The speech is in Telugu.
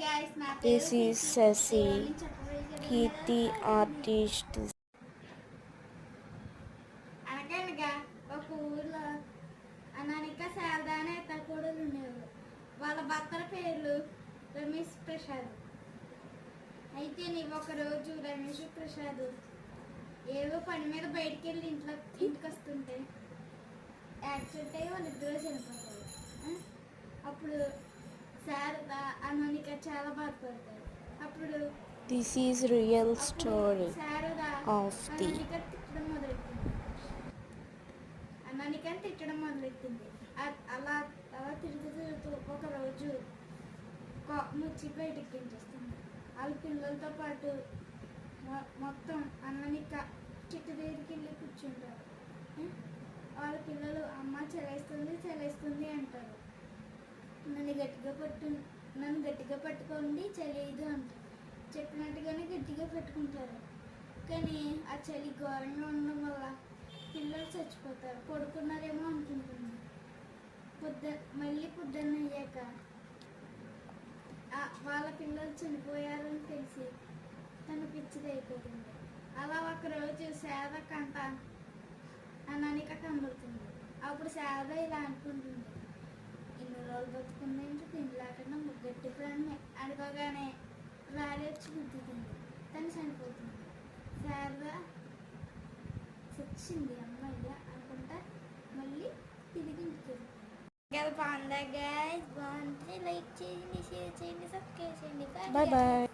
This is Ceci, Kirti artist. అనగనగా ఒక ఊర్లో అనానిక శారద అనే తక్కువలు ఉండేవారు. వాళ్ళ భర్తల పేర్లు రమేష్ ప్రసాద్. అయితే ఒకరోజు రమేష్ ప్రసాద్ ఏదో పని మీద బయటికి వెళ్ళి ఇంటికి వస్తుంటే యాక్సిడెంట్ అయ్యి వాళ్ళిద్దరూ చనిపోతారు. అప్పుడు శారద అనానిక చాలా బాధపడతారు. అప్పుడు This is real story Sharada of the అనానికని తిట్టడం మొదలెట్టింది. అలా అలా తిరుగుతూ ఒకరోజు ముచ్చి బయటికి ఎక్కించేస్తుంది. వాళ్ళ పిల్లలతో పాటు మొత్తం అనానిక చిట్టు దగ్గరికి వెళ్ళి కూర్చుంటారు. వాళ్ళ పిల్లలు అమ్మ చలేస్తుంది అంటారు. నన్ను గట్టిగా పట్టుకోండి చలేదు అంటారు. చెప్పినట్టుగానే గట్టిగా పెట్టుకుంటారు. కానీ ఆ చలి ఘోరంగా ఉండడం వల్ల పిల్లలు చచ్చిపోతారు. పడుకున్నారేమో అనుకుంటుంది. మళ్ళీ పొద్దున్న అయ్యాక వాళ్ళ పిల్లలు చనిపోయారని తెలిసి తను పిచ్చిది అయిపోతుంది. అలా ఒకరోజు శారద కంట అనానిక కనబడుతుంది. అప్పుడు శారద ఇలా అనుకుంటుంది, ఇన్ని రోజులు బతుకుందేంటి తిండి లేకుండా గట్టి ప్రాణి అనుకోగానే రాలి వచ్చి గుద్దుతుంది. తను చనిపోతుంది. శారద చచ్చింది అమ్మాయి అనుకుంటా మళ్ళీ తిరిగి ఇంటికి బాగుందా గైస్? బాగుంటే లైక్ చేయండి, షేర్ చేయండి, సబ్స్క్రైబ్ చేయండి. Bye bye.